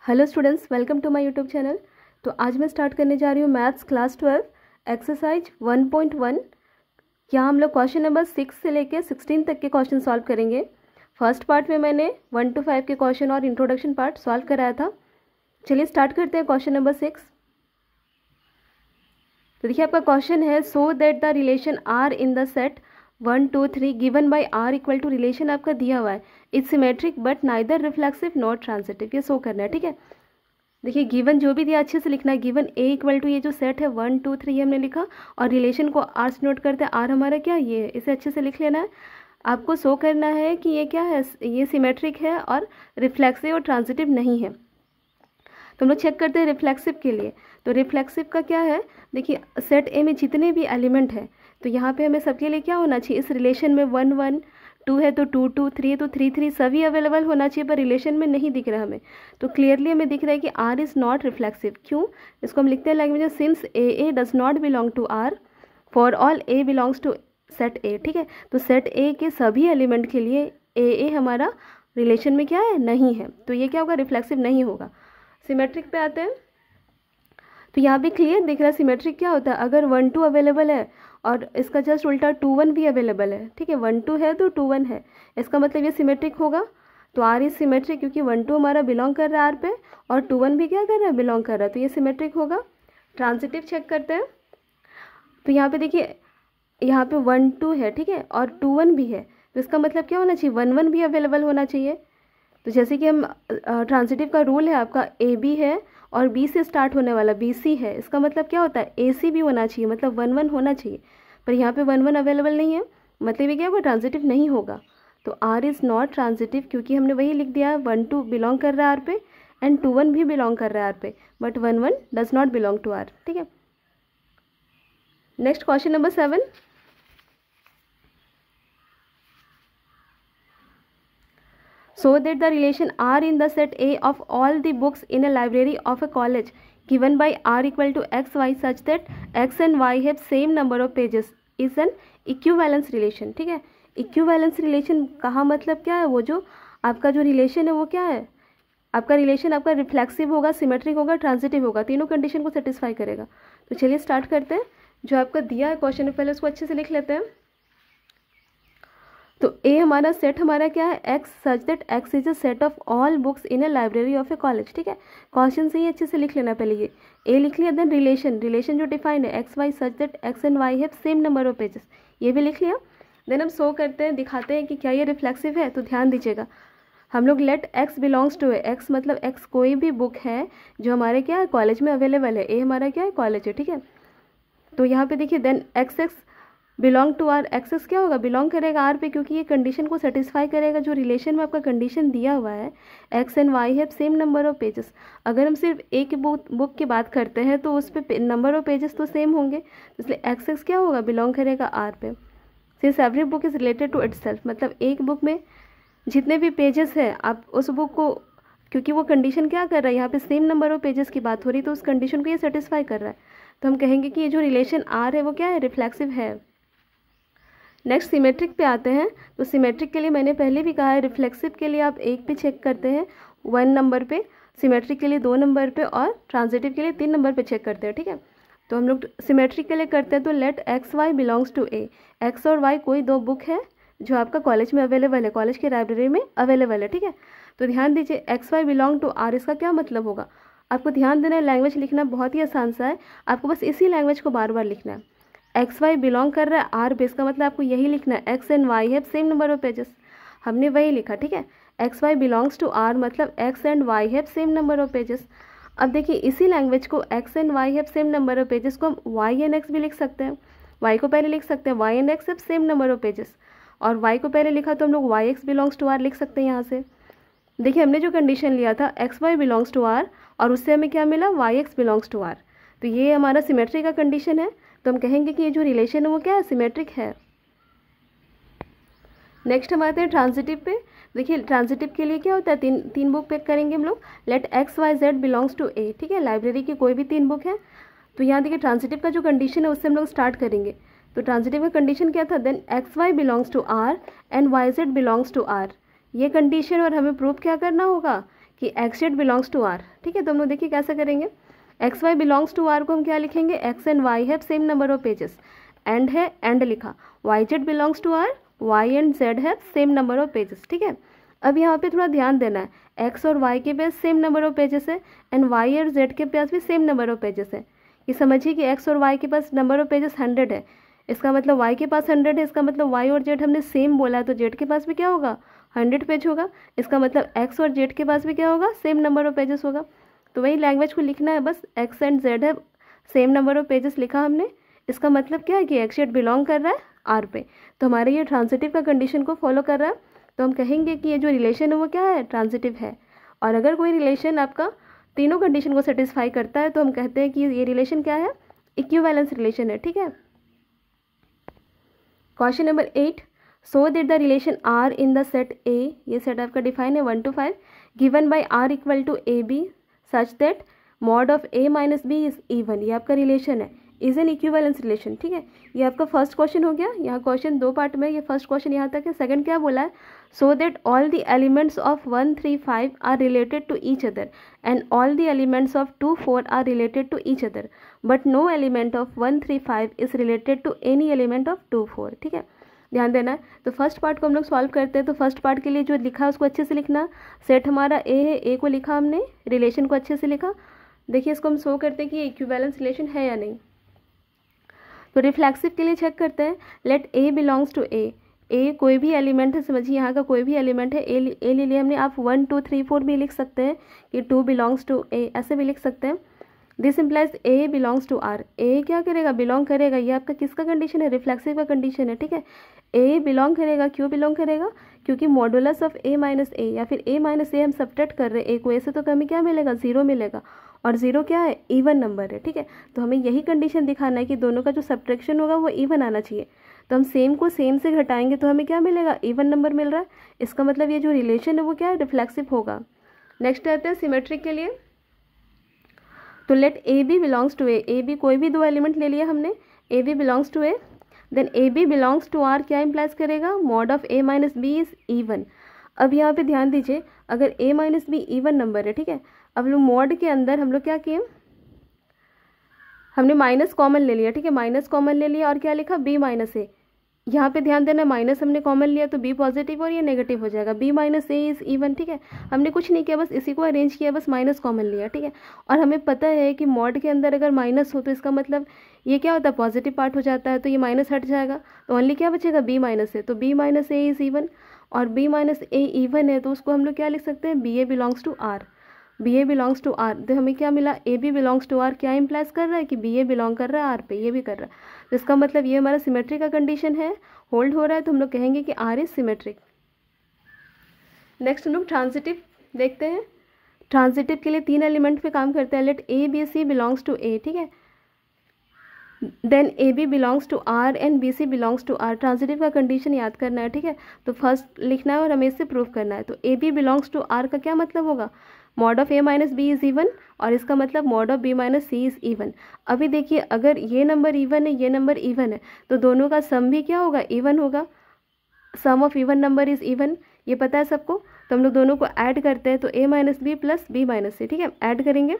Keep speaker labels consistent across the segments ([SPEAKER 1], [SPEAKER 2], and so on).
[SPEAKER 1] Hello students, welcome to my YouTube channel. तो आज मैं स्टार्ट करने जा रही हूँ मैथ्स क्लास 12 एक्सरसाइज 1.1। यहाँ हम लोग क्वेश्चन नंबर 6 से लेकर 16 तक के क्वेश्चन सॉल्व करेंगे। फर्स्ट पार्ट में मैंने 1 to 5 के क्वेश्चन और इंट्रोडक्शन पार्ट सॉल्व कराया था। चलिए स्टार्ट करते हैं क्वेश्चन नंबर 6। तो देखिए आपका क्वेश्चन है, so that the relation R in the set 1 2 3 given by R equal to, relation आपका दिया हुआ है, it's symmetric but neither reflexive nor transitive. ये शो करना है, ठीक है। देखिए गिवन जो भी दिया अच्छे से लिखना है। गिवन ए इक्वल टू, ये जो सेट है 1 2 3 ये हमने लिखा और रिलेशन को आर से नोट करते हैं। आर हमारा क्या, ये है, इसे अच्छे से लिख लेना है। आपको शो करना है कि ये क्या है, ये सिमेट्रिक है और रिफ्लेक्सिव और ट्रांजिटिव नहीं है। तो हम लोग चेक करते हैं रिफ्लेक्सिव के लिए। तो रिफ्लेक्सिव का क्या है, देखिए सेट ए में जितने भी एलिमेंट हैं तो यहाँ पे हमें सबके लिए क्या होना चाहिए, इस रिलेशन में 1 1 2 है तो 2 2 3 है तो 3 3 सभी अवेलेबल होना चाहिए, पर रिलेशन में नहीं दिख रहा हमें। तो क्लियरली हमें दिख रहा है कि आर इज़ नॉट रिफ्लेक्सिव। क्यों, इसको हम लिखते हैं लैंग्वेज में, since A does not belong to R for all A belongs to set A. ठीक है, तो सेट ए के सभी एलिमेंट के लिए ए हमारा रिलेशन में क्या है, नहीं है। तो ये क्या होगा, रिफ्लेक्सिव नहीं होगा। सिमेट्रिक पे आते हैं। तो यहाँ पे क्लियर दिख रहा है सिमेट्रिक क्या होता है, अगर 1 2 अवेलेबल है और इसका जस्ट उल्टा 2 1 भी अवेलेबल है। ठीक है, 1 2 है तो 2 1 है, इसका मतलब ये सिमेट्रिक होगा। तो आर इज सिमेट्रिक क्योंकि 1 2 हमारा बिलोंग कर रहा है आर पे और 2 1 भी क्या कर रहा है, बिलोंग कर रहा है, तो ये सिमेट्रिक होगा। ट्रांजिटिव चेक करते हैं। तो यहाँ पे देखिए, यहाँ पे 1 2 है, ठीक है, और 2 1 भी है, तो इसका मतलब क्या होना चाहिए, 1 1 भी अवेलेबल होना चाहिए। तो जैसे कि हम ट्रांजिटिव का रूल है आपका, ए बी है और बी से स्टार्ट होने वाला बी सी है, इसका मतलब क्या होता है, ए सी भी होना चाहिए, मतलब 1 1 होना चाहिए। पर यहाँ पे 1 1 अवेलेबल नहीं है, मतलब ये क्या होगा, ट्रांजिटिव नहीं होगा। तो आर इज़ नॉट ट्रांजिटिव क्योंकि हमने वही लिख दिया है, 1 2 बिलोंग कर रहा है आर पे एंड 2 1 भी बिलोंग कर रहा है आर पे, but 1 1 does not belong to R. ठीक है, next question number 7। So that the relation R in the set A of all the books in a library of a college given by R equal to x y such that x and y have same number of pages is an equivalence relation। ठीक है, equivalence relation कहा मतलब क्या है, वो जो आपका जो रिलेशन है वो क्या है, आपका रिलेशन आपका रिफ्लेक्सिव होगा, सिमेट्रिक होगा, ट्रांजिटिव होगा, तीनों कंडीशन को सेटिस्फाई करेगा। तो चलिए स्टार्ट करते हैं। जो आपका दिया है क्वेश्चन में, पहले उसको अच्छे से लिख लेते हैं। तो ए हमारा सेट हमारा क्या है, x such that x is a set of all books in a library of A college. ठीक है, क्वेश्चन से ही अच्छे से लिख लेना। पहले ये ए लिख लिया, देन रिलेशन जो डिफाइंड है, X Y such that X and Y have same number of pages, ये भी लिख लिया। देन हम शो करते हैं, दिखाते हैं कि क्या ये रिफ्लेक्सिव है। तो ध्यान दीजिएगा, हम लोग let X belongs to A, X मतलब एक्स कोई भी बुक है जो हमारे क्या है, कॉलेज में अवेलेबल है। ए हमारा क्या है, कॉलेज है। ठीक है, तो यहाँ पे देखिए, then X X belong to R, X X क्या होगा, बिलोंग करेगा आर पे क्योंकि ये कंडीशन को सेटिस्फाई करेगा। जो रिलेशन में आपका कंडीशन दिया हुआ है, X and Y have same number of pages, अगर हम सिर्फ एक की बुक की बात करते हैं तो उस पर नंबर ऑफ पेजेस तो सेम होंगे, इसलिए एक्सेस क्या होगा, बिलोंग करेगा आर पे। Since every book is related to itself, मतलब एक बुक में जितने भी पेजेस हैं आप उस बुक को, क्योंकि वो कंडीशन क्या कर रहा है, यहाँ पे सेम नंबर ऑफ पेजेस की बात हो रही, तो उस कंडीशन को ये सेटिस्फाई कर रहा है। तो हम कहेंगे कि ये जो रिलेशन आर है वो क्या है, रिफ्लेक्सिव है। नेक्स्ट सिमेट्रिक पे आते हैं। तो सिमेट्रिक के लिए मैंने पहले भी कहा है, रिफ्लेक्सिव के लिए आप 1 पे चेक करते हैं 1 नंबर पे, सिमेट्रिक के लिए 2 नंबर पे और ट्रांजिटिव के लिए 3 नंबर पे चेक करते हैं। ठीक है, तो हम लोग सिमेट्रिक के लिए करते हैं। तो let X Y belongs to A, X और वाई कोई 2 बुक है जो आपका कॉलेज में अवेलेबल है, कॉलेज के लाइब्रेरी में अवेलेबल है। ठीक है, तो ध्यान दीजिए, X Y belong to R, इसका क्या मतलब होगा, आपको ध्यान देना है। लैंग्वेज लिखना बहुत ही आसान सा है, आपको बस इसी लैंग्वेज को बार बार लिखना है। एक्स वाई बिलोंग कर रहा है आर पे, इसका मतलब आपको यही लिखना है, X and Y have same number of pages, हमने वही लिखा। ठीक है, X Y belongs to R मतलब X and Y have same number of pages. अब देखिए इसी लैंग्वेज को, X and Y have same number of pages को हम वाई एंड एक्स भी लिख सकते हैं। वाई को पहले लिख सकते हैं, Y and X have same number of pages, और वाई को पहले लिखा तो हम लोग Y X belongs to R लिख सकते हैं। यहाँ से देखिए हमने जो कंडीशन लिया था X Y belongs to R, और उससे हमें क्या मिला, Y X belongs to R, तो ये हमारा सिमेट्री का कंडीशन है। तो हम कहेंगे कि ये जो रिलेशन है वो क्या है, सिमेट्रिक है। नेक्स्ट हम आते हैं ट्रांजिटिव पे। देखिए ट्रांजिटिव के लिए क्या होता है, तीन बुक पिक करेंगे हम लोग। Let X Y Z belongs to A, ठीक है, लाइब्रेरी की कोई भी 3 बुक है। तो यहाँ देखिए ट्रांजिटिव का जो कंडीशन है उससे हम लोग स्टार्ट करेंगे। तो ट्रांजिटिव का कंडीशन क्या था, then X Y belongs to R and Y Z belongs to R, ये कंडीशन, और हमें प्रूव क्या करना होगा कि X Z belongs to R, ठीक है। तो हम लोग देखिए कैसे करेंगे, X Y belongs to R को हम क्या लिखेंगे, X and Y have same number of pages, and है एंड लिखा, Y Z belongs to R, Y and Z have same number of pages, ठीक है। अब यहाँ पे थोड़ा ध्यान देना है, एक्स और वाई के पास सेम नंबर ऑफ पेजेस है एंड वाई और जेड के पास भी सेम नंबर ऑफ पेजेस है। ये समझिए कि एक्स और वाई के पास नंबर ऑफ पेजेस 100 है, इसका मतलब वाई के पास 100 है, इसका मतलब वाई और जेड हमने सेम बोला है तो जेड के पास भी क्या होगा, 100 पेज होगा। इसका मतलब एक्स और जेड के पास भी क्या होगा, सेम नंबर ऑफ पेजेस होगा। तो वही लैंग्वेज को लिखना है, बस एक्स एंड जेड है सेम नंबर ऑफ पेजेस लिखा हमने। इसका मतलब क्या है कि एक्स जेड बिलोंग कर रहा है आर पे, तो हमारे ये ट्रांजिटिव का कंडीशन को फॉलो कर रहा है, तो हम कहेंगे कि ये जो रिलेशन है वो क्या है, ट्रांजिटिव है। और अगर कोई रिलेशन आपका तीनों कंडीशन को सेटिस्फाई करता है तो हम कहते हैं कि ये रिलेशन क्या है, इक्विवेलेंस रिलेशन है, ठीक है। Question number 8, so that the relation R in the set A, ये सेट आपका डिफाइन है 1 to 5, given by R equal to A B such that mod of A minus B is even, ये आपका relation है, is an equivalence relation, ठीक है। ये आपका फर्स्ट क्वेश्चन हो गया। यहाँ क्वेश्चन 2 पार्ट में, ये फर्स्ट क्वेश्चन यहाँ तक है। सेकंड क्या बोला है, so that all the elements of 1 3 5 are related to each other and all the elements of 2 4 are related to each other but no element of 1 3 5 is related to any element of 2 4, ठीक है। ध्यान देना है। तो first part को हम लोग solve करते हैं, तो फर्स्ट पार्ट के लिए जो लिखा है उसको अच्छे से लिखना। सेट हमारा ए है, ए को लिखा हमने, रिलेशन को अच्छे से लिखा। देखिए इसको हम शो करते हैं कि इक्विवेलेंस रिलेशन है या नहीं। तो रिफ्लेक्सिव के लिए चेक करते हैं, लेट ए बिलोंग्स टू ए, ए कोई भी एलिमेंट है, समझिए यहाँ का कोई भी एलिमेंट है, ए ले लिया हमने। आप 1 2 3 4 भी लिख सकते हैं कि 2 बिलोंग्स टू ए, ऐसे भी लिख सकते हैं। This implies A belongs to R, A क्या करेगा, बिलोंग करेगा। ये आपका किसका कंडीशन है, रिफ्लेक्सिव का कंडीशन है, ठीक है। ए बिलोंग करेगा, क्यों बिलोंग करेगा, क्योंकि मॉडुलस ऑफ ए माइनस ए, या फिर ए माइनस ए हम सब्ट्रैक्ट कर रहे हैं ए को, ए से तो हमें क्या मिलेगा, 0 मिलेगा, और 0 क्या है, इवन नंबर है, ठीक है। तो हमें यही कंडीशन दिखाना है कि दोनों का जो सब्ट्रैक्शन होगा वो इवन आना चाहिए। तो हम सेम को सेम से घटाएंगे तो हमें क्या मिलेगा, इवन नंबर मिल रहा है। इसका मतलब ये जो रिलेशन है वो क्या है, रिफ्लेक्सिव होगा। नेक्स्ट आते हैं सिमेट्रिक के लिए। तो let A B belongs to A B कोई भी 2 एलिमेंट ले लिया हमने, A B belongs to A, then A B belongs to R क्या इम्प्लाइज करेगा, mod of A minus B is even. अब यहाँ पे ध्यान दीजिए, अगर A minus B even number है, ठीक है। अब लोग मॉड के अंदर हम लोग क्या किए, हमने माइनस कॉमन ले लिया, ठीक है, माइनस कॉमन ले लिया और क्या लिखा, बी माइनस ए। यहाँ पे ध्यान देना, माइनस हमने कॉमन लिया तो बी पॉजिटिव और ये नेगेटिव हो जाएगा, B minus A is even, ठीक है। हमने कुछ नहीं किया, बस इसी को अरेंज किया, बस माइनस कॉमन लिया, ठीक है। और हमें पता है कि मॉड के अंदर अगर माइनस हो तो इसका मतलब ये क्या होता है, पॉजिटिव पार्ट हो जाता है, तो ये माइनस हट जाएगा, तो ओनली क्या बचेगा, बी माइनस ए। तो B minus A is even, और बी माइनस ए इवन है तो उसको हम लोग क्या लिख सकते हैं, B A belongs to R, B A belongs to R. तो हमें क्या मिला, A B belongs to R क्या इम्प्लाइज कर रहा है कि बी ए बिलोंग कर रहा है आर पे, ये भी कर रहा है। तो इसका मतलब ये हमारा सिमेट्री का कंडीशन है, होल्ड हो रहा है, तो हम लोग कहेंगे कि आर इज सिमेट्रिक। नेक्स्ट हम लोग ट्रांजिटिव देखते हैं। ट्रांजिटिव के लिए 3 एलिमेंट पे काम करते हैं। Let A B C belongs to A, ठीक है, then A B belongs to R and B C belongs to R. Transitive का कंडीशन याद करना है, ठीक है। तो फर्स्ट लिखना है और हमें इससे प्रूव करना है। तो A B belongs to R का क्या मतलब होगा, mod of A minus B is even, और इसका मतलब mod of B minus C is even. अभी देखिए अगर ये नंबर इवन है, ये नंबर इवन है, तो दोनों का सम भी क्या होगा, इवन होगा। Sum of even number is even, ये पता है सबको। तो हम लोग दोनों को ऐड करते हैं, तो A minus B plus B minus C, ठीक है, ऐड करेंगे।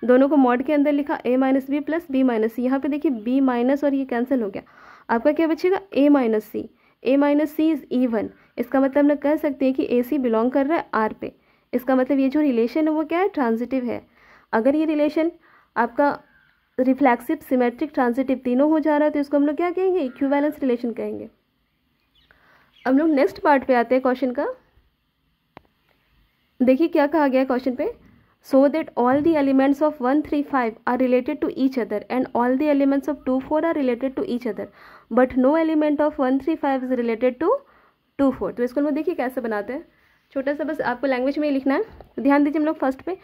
[SPEAKER 1] दोनों को मॉड के अंदर लिखा A minus B plus B minus C. यहाँ पे देखिए बी माइनस और ये कैंसिल हो गया, आपका क्या बचेगा, A minus C. A minus C is even, इसका मतलब हम लोग कह सकते हैं कि ए सी बिलोंग कर रहा है आर पे। इसका मतलब ये जो रिलेशन है वो क्या है, ट्रांजिटिव है। अगर ये रिलेशन आपका रिफ्लेक्सिव, सिमेट्रिक, ट्रांजिटिव तीनों हो जा रहा है तो इसको हम लोग क्या कहेंगे, इक्विवेलेंस रिलेशन कहेंगे। अब लोग नेक्स्ट पार्ट पे आते हैं क्वेश्चन का। देखिए क्या कहा गया है क्वेश्चन पे, so that all the elements of 1 3 5 are related to each other and all the elements of 2 4 are related to each other but no element of 1 3 5 is related to 2 4। तो इसको हम लोग देखिए कैसे बनाते हैं, छोटा सा बस आपको लैंग्वेज में ही लिखना है। ध्यान दीजिए हम लोग फर्स्ट पे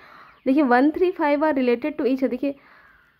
[SPEAKER 1] देखिए 1 3 5 are related to each other. देखिए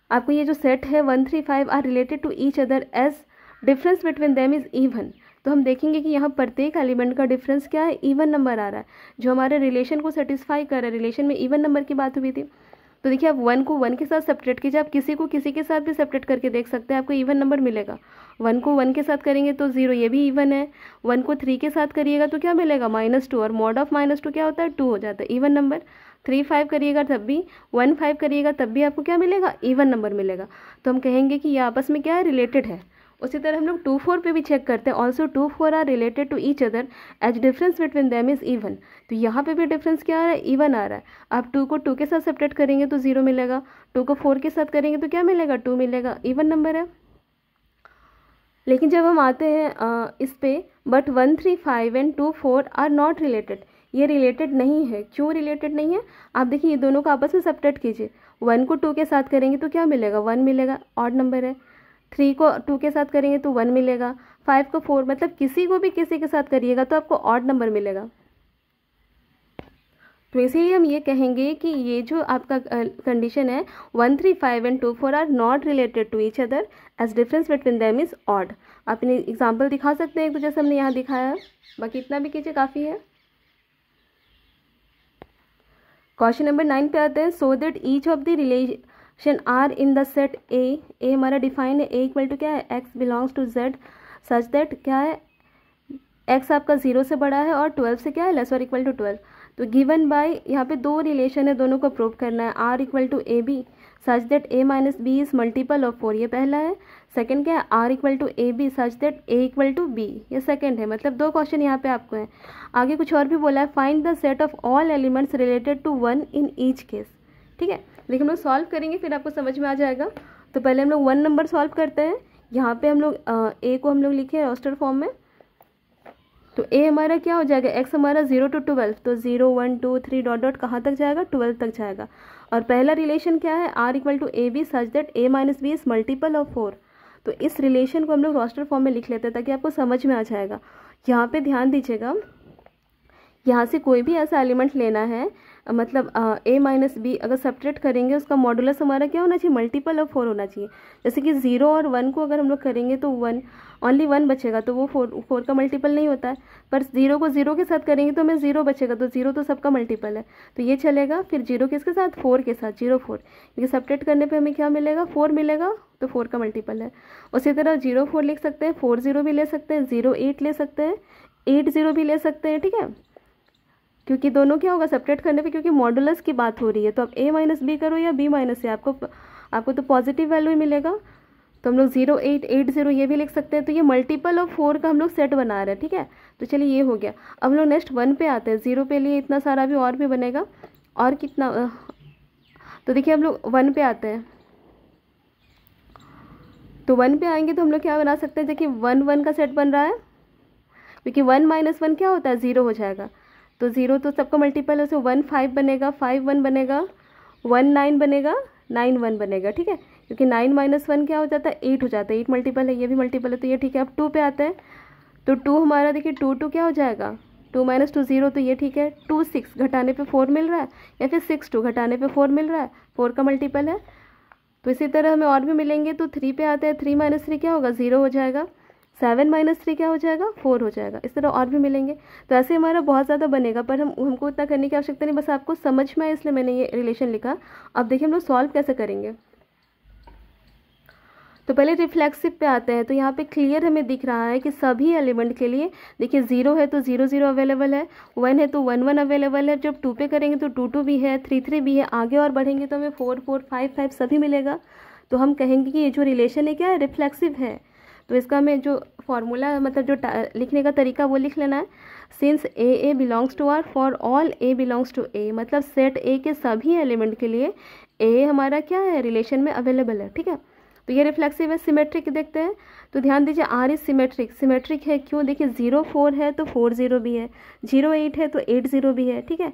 [SPEAKER 1] आपको ये जो सेट है 1 3 5 are related to each other as difference between them is even. तो हम देखेंगे कि यहाँ प्रत्येक एलिमेंट का डिफरेंस क्या है, इवन नंबर आ रहा है, जो हमारे रिलेशन को सेटिस्फाई कर रहा है। रिलेशन में इवन नंबर की बात हुई थी। तो देखिए आप 1 को 1 के साथ सेपरेट कीजिए, आप किसी को किसी के साथ भी सेपरेट करके देख सकते हैं, आपको इवन नंबर मिलेगा। 1 को 1 के साथ करेंगे तो 0, ये भी इवन है। 1 को 3 के साथ करिएगा तो क्या मिलेगा, -2, और मॉड ऑफ -2 क्या होता है, 2 हो जाता है, इवन नंबर। 3 5 करिएगा तब भी, 1 5 करिएगा तब भी आपको क्या मिलेगा, इवन नंबर मिलेगा। तो हम कहेंगे कि ये आपस में क्या है, रिलेटेड है। उसी तरह हम लोग 2 4 पे भी चेक करते हैं, also 2 4 are related to each other as difference between them is even. तो यहाँ पे भी डिफरेंस क्या आ रहा है, इवन आ रहा है। आप 2 को 2 के साथ सेपरेट करेंगे तो 0 मिलेगा, 2 को 4 के साथ करेंगे तो क्या मिलेगा, 2 मिलेगा, इवन नंबर है। लेकिन जब हम आते हैं इस पे, but 1 3 5 and 2 4 are not related, ये रिलेटेड नहीं है। क्यों रिलेटेड नहीं है, आप देखिए ये दोनों को आपस में सब्ट्रैक्ट कीजिए। 1 को 2 के साथ करेंगे तो क्या मिलेगा, 1 मिलेगा, ऑड नंबर है। 3 को 2 के साथ करेंगे तो 1 मिलेगा, 5 को 4, मतलब किसी को भी किसी के साथ करिएगा तो आपको ऑड नंबर मिलेगा। तो इसीलिए हम ये कहेंगे कि ये जो आपका कंडीशन है 1 3 5 and 2 4 are not related to each other as difference between them is odd. आप अपने एग्जाम्पल दिखा सकते हैं, तो जैसे हमने यहाँ दिखाया है, बाकी इतना भी कीजिए काफ़ी है। क्वेश्चन नंबर 9 पे आते हैं, so that each of the relation R in the set A हमारा डिफाइन है, ए इक्वल टू क्या है, X belongs to Z such that क्या है, एक्स आपका 0 से बड़ा है और 12 से क्या है, लेस और इक्वल टू 12। तो गिवन बाय, यहाँ पे दो रिलेशन है, दोनों को प्रूव करना है। R equal to A B such that A minus B is multiple of 4, ये पहला है। सेकंड क्या है, R equal to A B such that A equal to B, ये सेकंड है। मतलब 2 क्वेश्चन यहाँ पे आपको है। आगे कुछ और भी बोला है, find the set of all elements related to 1 in each case. ठीक है, लेकिन हम लोग सॉल्व करेंगे फिर आपको समझ में आ जाएगा। तो पहले हम लोग 1 नंबर सॉल्व करते हैं। यहाँ पे हम लोग ए को हम लोग लिखे रोस्टर फॉर्म में, तो ए हमारा क्या हो जाएगा, एक्स हमारा 0 to 12, तो 0 1 2 3 डॉट डॉट कहाँ तक जाएगा, 12 तक जाएगा। और पहला रिलेशन क्या है, R equal to A B such that A minus B is multiple of 4। तो इस रिलेशन को हम लोग रोस्टर फॉर्म में लिख लेते हैं ताकि आपको समझ में आ जाएगा। यहाँ पे ध्यान दीजिएगा, यहाँ से कोई भी ऐसा एलिमेंट लेना है, मतलब a माइनस बी अगर सब्ट्रैक्ट करेंगे उसका मॉडुलस हमारा क्या होना चाहिए, मल्टीपल ऑफ 4 होना चाहिए। जैसे कि 0 और 1 को अगर हम लोग करेंगे तो 1 ओनली 1 बचेगा, तो वो 4 का मल्टीपल नहीं होता है। पर 0 को 0 के साथ करेंगे तो हमें 0 बचेगा, तो 0 तो सबका मल्टीपल है, तो ये चलेगा। फिर 0 किसके साथ, 4 के साथ, 0 4, क्योंकि सब्ट्रैक्ट करने पर हमें क्या मिलेगा, 4 मिलेगा, तो 4 का मल्टीपल है। उसी तरह 0 4 लिख सकते हैं, 4 0 भी ले सकते हैं, 0 8 ले सकते हैं, 8 0 भी ले सकते हैं। ठीक है, क्योंकि दोनों क्या होगा सब्ट्रैक्ट करने पे, क्योंकि मॉडुलस की बात हो रही है। तो अब a माइनस बी करो या b माइनस से, आपको तो पॉजिटिव वैल्यू ही मिलेगा। तो हम लोग 0 8 8 0 ये भी लिख सकते हैं। तो ये मल्टीपल ऑफ 4 का हम लोग सेट बना रहे हैं। ठीक है, तो चलिए ये हो गया। अब हम लोग नेक्स्ट 1 पे आते हैं। 0 पे लिए इतना सारा भी और भी बनेगा, और कितना, तो देखिए हम लोग 1 पे आते हैं। तो 1 पे आएंगे तो हम लोग क्या बना सकते हैं, देखिए 1 1 का सेट बन रहा है, क्योंकि 1 माइनस 1 क्या होता है, 0 हो जाएगा। तो 0 तो सबका मल्टीपल है, उसमें 1 5 बनेगा, 5 1 बनेगा, 1 9 बनेगा, 9 1 बनेगा। ठीक है, क्योंकि 9 माइनस 1 क्या हो जाता है, 8 हो जाता है, 8 मल्टीपल है, ये भी मल्टीपल है, तो ये ठीक है। अब 2 पे आते हैं। तो 2 हमारा देखिए 2 2 क्या हो जाएगा, 2 माइनस 2 0, तो ये ठीक है। 2 6 घटाने पे 4 मिल रहा है, या फिर 6 2 घटाने पे 4 मिल रहा है, 4 का मल्टीपल है। तो इसी तरह हमें और भी मिलेंगे। तो 3 पे आते हैं। 3 माइनस 3 क्या होगा, 0 हो जाएगा। 7 माइनस 3 क्या हो जाएगा, 4 हो जाएगा। इस तरह और भी मिलेंगे। तो ऐसे हमारा बहुत ज़्यादा बनेगा, पर हमको इतना करने की आवश्यकता नहीं, बस आपको समझ में आए इसलिए मैंने ये रिलेशन लिखा। अब देखिए हम लोग सॉल्व कैसे करेंगे। तो पहले रिफ्लेक्सिव पे आते हैं। तो यहाँ पे क्लियर हमें दिख रहा है कि सभी एलिमेंट के लिए देखिए 0 है तो 0 0 अवेलेबल है, 1 है तो 1 1 अवेलेबल है। जब 2 पे करेंगे तो 2 2 भी है, 3 3 भी है। आगे और बढ़ेंगे तो हमें 4 4 5 5 सभी मिलेगा। तो हम कहेंगे कि ये जो रिलेशन है क्या है, रिफ्लेक्सिव है। तो इसका हमें जो फॉर्मूला, मतलब जो लिखने का तरीका वो लिख लेना है। Since A belongs to R, for all A belongs to A, मतलब सेट ए के सभी एलिमेंट के लिए ए हमारा क्या है, रिलेशन में अवेलेबल है। ठीक है, तो ये रिफ्लेक्सिव है। सिमेट्रिक देखते हैं। तो ध्यान दीजिए आर इज सिमेट्रिक। सिमेट्रिक है क्यों, देखिए 0 4 है तो 4 0 भी है, 0 8 है तो 8 0 भी है। ठीक है,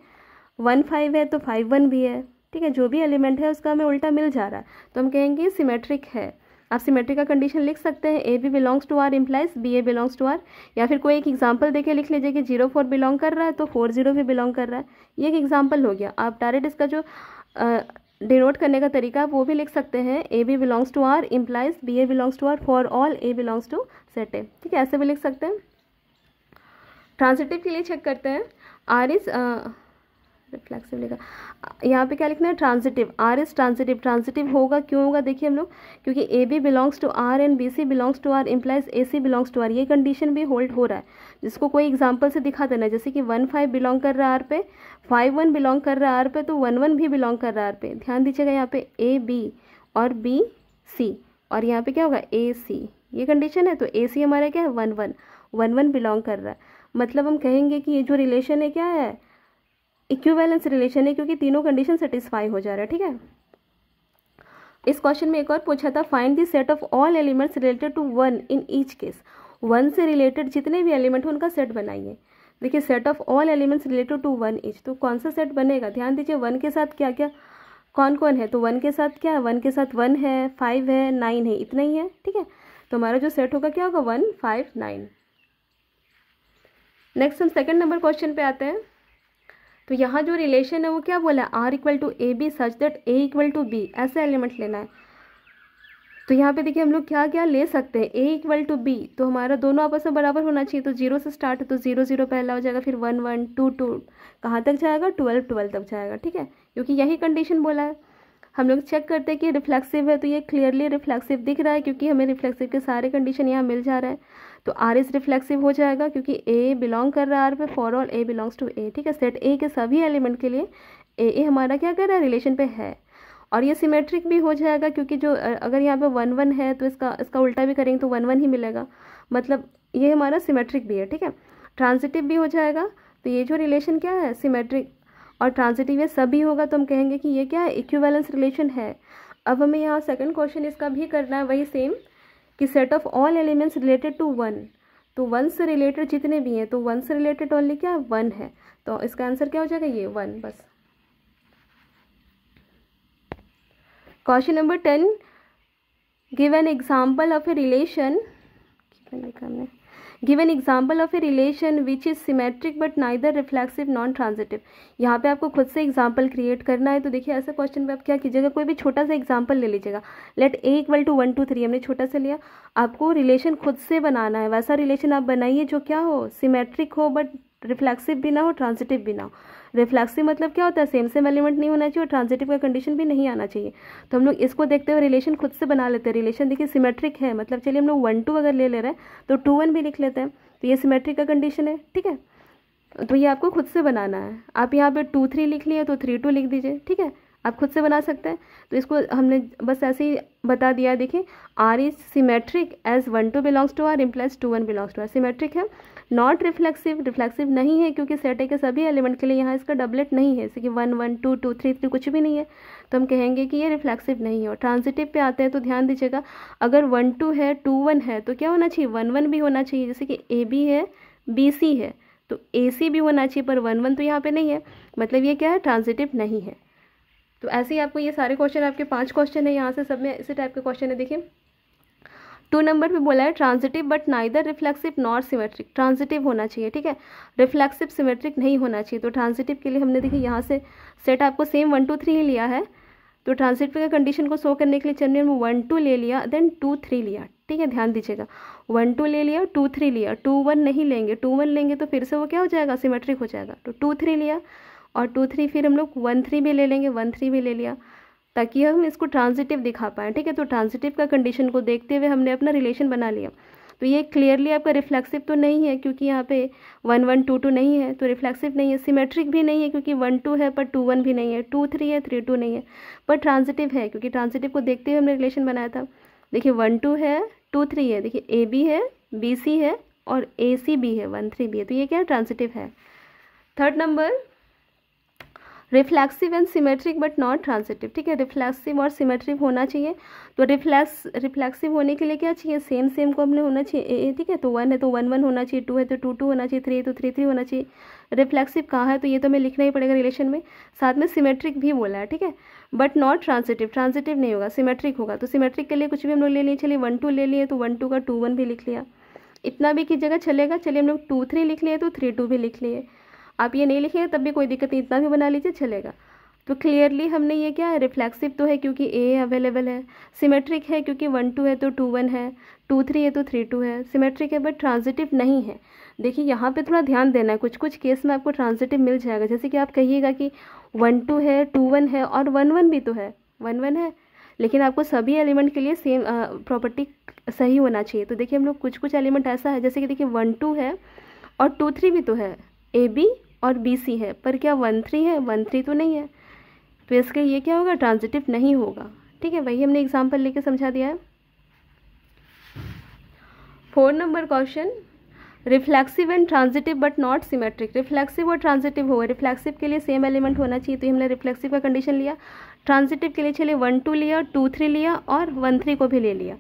[SPEAKER 1] 1 5 है तो 5 1 भी है। ठीक है, जो भी एलिमेंट है उसका हमें उल्टा मिल जा रहा है, तो हम कहेंगे सिमेट्रिक है। आप सिमेट्रिक का कंडीशन लिख सकते हैं, A B belongs to R implies B A belongs to R. या फिर कोई एक एग्जांपल देके लिख लीजिए कि 0 4 बिलोंग कर रहा है तो 4 0 भी बिलोंग कर रहा है। ये एक एग्जांपल हो गया। आप डायरेक्ट इसका जो डिनोट करने का तरीका वो भी लिख सकते हैं, A B belongs to R implies B A belongs to R for all A belongs to set A. ठीक है, ऐसे भी लिख सकते हैं। ट्रांसिटिव के लिए चेक करते हैं। आर इज रिफ्लेक्सिव लिखा, यहाँ पे क्या लिखना है, transitive, R is transitive. Transitive होगा, क्यों होगा देखिए हम लोग, क्योंकि A B belongs to R and B C belongs to R implies A C belongs to R, ये कंडीशन भी होल्ड हो रहा है, जिसको कोई एग्जाम्पल से दिखा देना, जैसे कि 1 5 बिलोंग कर रहा है आर पे, 5 1 बिलोंग कर रहा है आर पे, तो 1 1 भी बिलोंग कर रहा है आर पे। ध्यान दीजिएगा यहाँ पे ए बी और बी सी, और यहाँ पे क्या होगा ए सी, ये कंडीशन है, तो ए सी हमारा क्या है 1 1, 1 1 बिलोंग कर रहा है। मतलब हम कहेंगे कि ये जो रिलेशन है क्या है, इक्विवेलेंस रिलेशन है, क्योंकि तीनों कंडीशन सेटिस्फाई हो जा रहा है। ठीक है, इस क्वेश्चन में एक और पूछा था, find the set of all elements related to 1 in each case, 1 से रिलेटेड जितने भी एलिमेंट हो उनका सेट बनाइए। देखिए set of all elements related to 1 each, तो कौन सा सेट बनेगा, ध्यान दीजिए 1 के साथ क्या क्या कौन कौन है, तो 1 के साथ क्या है, 1 के साथ 1 है, 5 है, 9 है, इतना ही है। ठीक है, तो हमारा जो सेट होगा क्या होगा 1 5 9। नेक्स्ट हम सेकंड नंबर क्वेश्चन पे आते हैं। तो यहाँ जो रिलेशन है वो क्या बोला है, R equal to A B such that A equal to B, ऐसा एलिमेंट लेना है। तो यहाँ पे देखिए हम लोग क्या क्या ले सकते हैं, ए इक्वल टू बी, तो हमारा दोनों आपस में बराबर होना चाहिए, तो 0 से स्टार्ट है, तो 0 0 पहला हो जाएगा, फिर 1 1 2 2, कहाँ तक जाएगा 12 12 तक जाएगा। ठीक है, क्योंकि यही कंडीशन बोला है। हम लोग चेक करते हैं कि रिफ्लेक्सिव है, तो ये क्लियरली रिफ्लेक्सिव दिख रहा है, क्योंकि हमें रिफ्लेक्सिव के सारे कंडीशन यहाँ मिल जा रहे हैं, तो आर इज रिफ्लेक्सिव हो जाएगा, क्योंकि ए बिलोंग कर रहा है आर पे, for all A belongs to A. ठीक है, सेट ए के सभी एलिमेंट के लिए ए हमारा क्या कर रहा है, रिलेशन पे है, और ये सिमेट्रिक भी हो जाएगा, क्योंकि जो अगर यहाँ पे 1 1 है तो इसका उल्टा भी करेंगे तो 1 1 ही मिलेगा, मतलब ये हमारा सिमेट्रिक भी है। ठीक है, ट्रांजिटिव भी हो जाएगा, तो ये जो रिलेशन क्या है सिमेट्रिक और ट्रांजिटिव, ये सभी होगा, तो हम कहेंगे कि ये क्या है, इक्विवेलेंस रिलेशन है। अब हमें यहाँ सेकंड क्वेश्चन इसका भी करना है वही सेम, कि set of all elements related to 1, तो 1 से रिलेटेड जितने भी हैं, तो 1 से रिलेटेड ओनली क्या 1 है, तो इसका आंसर क्या हो जाएगा ये 1 बस। Question number 10, give an example of a relation, give an example of a relation which is symmetric but neither reflexive non transitive. यहाँ पे आपको खुद से एग्जाम्पल क्रिएट करना है, तो देखिए ऐसे क्वेश्चन पे आप क्या कीजिएगा, कोई भी छोटा सा एग्जाम्पल ले लीजिएगा। लेट ए इक्वल टू 1 2 3, हमने छोटा सा लिया, आपको रिलेशन खुद से बनाना है, वैसा रिलेशन आप बनाइए जो क्या हो, सिमेट्रिक हो बट रिफ्लेक्सिव भी ना हो, ट्रांजिटिव भी ना हो। रिफ्लेक्सिव मतलब क्या होता है, सेम सेम एलिमेंट नहीं होना चाहिए, और ट्रांजिटिव का कंडीशन भी नहीं आना चाहिए। तो हम लोग इसको देखते हुए रिलेशन खुद से बना लेते हैं। रिलेशन देखिए सिमेट्रिक है, मतलब चलिए हम लोग 1 2 अगर ले रहे हैं तो 2 1 भी लिख लेते हैं, तो ये सिमेट्रिक का कंडीशन है। ठीक है, तो ये आपको खुद से बनाना है। आप यहाँ पे 2 3 लिख लिए तो 3 2 लिख दीजिए। ठीक है, आप खुद से बना सकते हैं, तो इसको हमने बस ऐसे ही बता दिया। देखिए R is symmetric as 1 2 belongs to R implies 2 1 belongs to R, symmetric है। नॉट रिफ्लेक्सिव, रिफ्लेक्सिव नहीं है, क्योंकि सेट ए के सभी एलिमेंट के लिए यहाँ इसका डबलेट नहीं है, जैसे कि 1 1 2 2 3 3 कुछ भी नहीं है, तो हम कहेंगे कि ये रिफ्लेक्सिव नहीं है। और ट्रांजिटिव पे आते हैं, तो ध्यान दीजिएगा, अगर 1 2 है 2 1 है तो क्या होना चाहिए 1 1 भी होना चाहिए, जैसे कि ए बी है बी सी है तो ए सी भी होना चाहिए, पर 1 1 तो यहाँ पे नहीं है, मतलब ये क्या है, ट्रांजिटिव नहीं है। तो ऐसे ही आपको ये सारे क्वेश्चन, आपके 5 क्वेश्चन है यहाँ से, सब में इसी टाइप के क्वेश्चन है। देखिए 2 नंबर पे बोला है transitive but neither reflexive nor symmetric, transitive होना चाहिए। ठीक है, रिफ्लेक्सिव सिमेट्रिक नहीं होना चाहिए। तो ट्रांजिटिव के लिए हमने देखिए यहाँ से सेट आपको सेम 1 2 3 ही लिया है, तो ट्रांजिटिव के कंडीशन को शो करने के लिए चलिए हम 1 2 ले लिया, देन 2 3 लिया। ठीक है, ध्यान दीजिएगा 1 2 ले लिया, 2 3 लिया, 2 1 नहीं लेंगे, 2 1 लेंगे तो फिर से वो क्या हो जाएगा, सिमेट्रिक हो जाएगा। तो 2 3 लिया और 2 3, फिर हम लोग 1 3 भी ले लेंगे, 1 3 भी ले लिया, ताकि हम इसको ट्रांजिटिव दिखा पाएँ। ठीक है, तो ट्रांजिटिव का कंडीशन को देखते हुए हमने अपना रिलेशन बना लिया। तो ये क्लियरली आपका रिफ्लेक्सिव तो नहीं है, क्योंकि यहाँ पे 1 1 2 2 नहीं है, तो रिफ्लेक्सिव नहीं है। सिमेट्रिक भी नहीं है, क्योंकि 1 2 है पर 2 1 भी नहीं है, 2 3 है 3 2 नहीं है, पर ट्रांजिटिव है, क्योंकि ट्रांजिटिव को देखते हुए हमने रिलेशन बनाया था। देखिए 1 2 है 2 3 है, देखिए ए बी है बी सी है और ए सी बी है 1 3 भी है, तो ये क्या है, ट्रांजिटिव है। Third number, reflexive and symmetric but not transitive. ठीक है, रिफ्लेक्सिव और सिमेट्रिक होना चाहिए। तो रिफ्लेक्सिव होने के लिए क्या चाहिए, सेम सेम को हमने होना चाहिए। ठीक है, तो 1 है तो 1 1 होना चाहिए, 2 है तो 2 2 होना चाहिए, 3 है तो 3 3 होना चाहिए। रिफ्लेक्सिव कहाँ है, तो ये तो हमें लिखना ही पड़ेगा रिलेशन में। साथ में सिमेट्रिक भी बोला है। ठीक है, बट नॉट ट्रांजिटिव, ट्रांजिटिव नहीं होगा, सिमेट्रिक होगा। तो सिमेट्रिक के लिए कुछ भी हम लोग ले लिए, चलिए 1 2 ले लिए तो 1 2 का 2 1 भी लिख लिया, इतना भी कीजिएगा चलेगा। चलिए हम लोग 2 3 लिख लिए तो 3 2 भी लिख लिए, आप ये नहीं लिखिए तब भी कोई दिक्कत नहीं, इतना भी बना लीजिए चलेगा। तो क्लियरली हमने ये क्या है, रिफ्लेक्सिव तो है क्योंकि ए अवेलेबल है, सिमेट्रिक है क्योंकि 1 2 है तो 2 1 है, 2 3 है तो 3 2 है, सिमेट्रिक है बट ट्रांजिटिव नहीं है। देखिए यहाँ पे थोड़ा ध्यान देना है, कुछ कुछ केस में आपको ट्रांजिटिव मिल जाएगा, जैसे कि आप कहिएगा कि 1 2 है, 2 1 है और 1 1 भी तो है, 1 1 है, लेकिन आपको सभी एलिमेंट के लिए सेम प्रॉपर्टी सही होना चाहिए। तो देखिए हम लोग कुछ कुछ एलिमेंट ऐसा है, जैसे कि देखिए 1 2 है और 2 3 भी तो है, ए बी और बी सी है, पर क्या 1 3 है, 1 3 तो नहीं है, तो इसका ये क्या होगा, ट्रांजिटिव नहीं होगा। ठीक है, वही हमने एग्जाम्पल लेके समझा दिया है। 4 number question, reflexive and transitive but not symmetric. Reflexive और ट्रांजिटिव होगा, रिफ्लेक्सिव के लिए सेम एलिमेंट होना चाहिए, तो हमने रिफ्लेक्सिव का कंडीशन लिया। ट्रांजिटिव के लिए चलिए 1 2 लिया, 2 3 लिया और 1 3 को भी ले लिया,